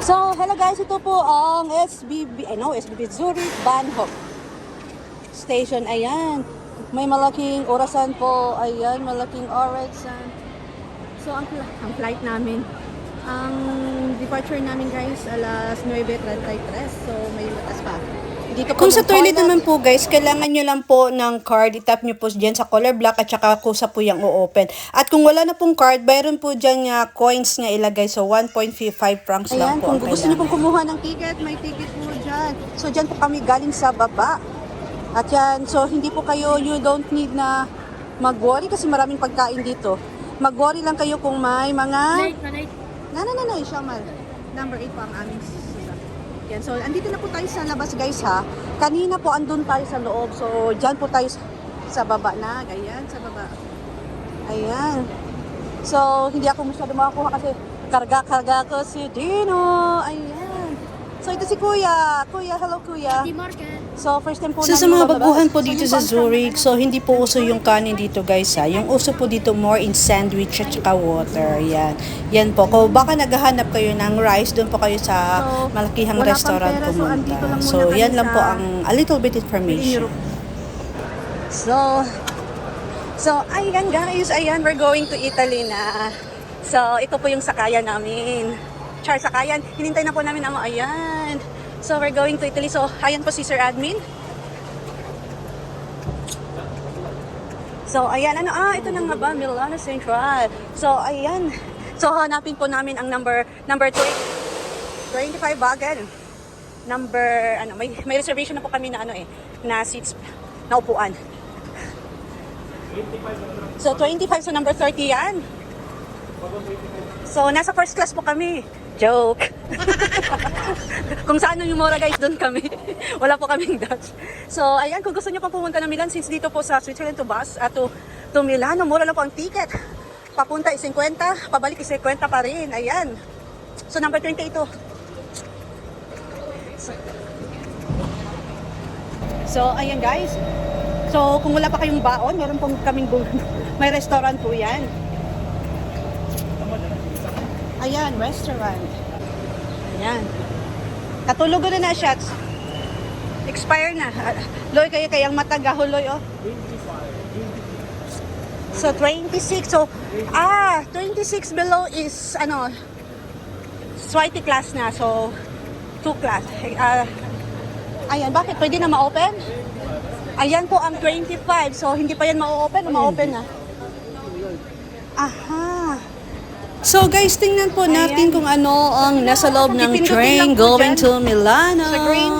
So, hello guys, ito po ang SBB Zurich Bahnhof Station. Ayan, may malaking orasan po. Ayan, malaking orasan. So, ang flight namin, ang departure namin guys, alas 9:33. So, may latas pa. Dito po Kung sa yung toilet naman po guys, kailangan nyo lang po ng card. I-tap nyo po dyan sa color black at saka kusa po yung o-open. At kung wala na pong card, bayron po dyan nga coins nga ilagay. So 1.55 francs lang Ayan, po kung ang gusto niyo kailangan. pong kumuha ng ticket, may ticket po dyan. So, dyan po kami galing sa baba. At yan, so hindi po kayo, you don't need na mag-worry kasi maraming pagkain dito. Mag-worry lang kayo kung may mga... Shamal. Number 8 po ang aming sila. Yan, so andito na po tayo sa labas guys ha. Kanina po andun tayo sa loob. So, dyan po tayo sa baba na. Ayan, sa baba. Ayan. So, hindi ako masyado makakuha kasi karga-karga ko si Dino. Ayan. So, ito si Kuya. Kuya, hello Kuya. So, first time po So sa namin mga lumabas. baguhan po So, dito yung sa pang- Zurich, so hindi po uso yung kanin dito guys ha. Yung uso po dito more in sandwich at saka water. Yan. Yan po. Kung baka naghahanap kayo ng rice, doon po kayo sa So, malakihang wala pang restaurant pera, so pumunta. andito lang muna So kami yan lang sa po ang a little bit information. So, ayan guys, ayan, we're going to Italy na. So, ito po yung sakayan namin. Sakayan, hinintay na po namin ang ayan. So, we're going to Italy. So, ayan po si Sir Admin. So, ayan, ito na nga ba, Milano Central. So, ayan. So, hanapin po namin ang number 25 bagal. May reservation na po kami na na seats, na upuan. So, 25, so number 30 yan. So, nasa first class po kami. Joke. Kung saan yung mora guys, doon kami. Wala po kaming Dutch. So, ayan, kung gusto niyo pang pumunta ng Milan, since dito po sa Switzerland to bus, to Milano, mura lang po ang ticket. Papunta is 50, pabalik is 50 pa rin. Ayan. So, number 20 ito. So, ayan guys. So, kung wala pa kayong baon, meron pong kaming may restaurant po yan. Ayan, restaurant. Ayan. Katulog na shots. Expire na. Loy, kayang mataga huloy, oh. So, 26. So, 26 below is, Swahili class na. So, 2 class. Ayan, bakit? Pwede na ma-open? Ayan po ang 25. So, hindi pa yan ma-open o ma-open na? Aha. So guys, tingnan po natin kung ano ang nasa loob ng Pipindutin train lang po going dyan. to Milano. Sa green.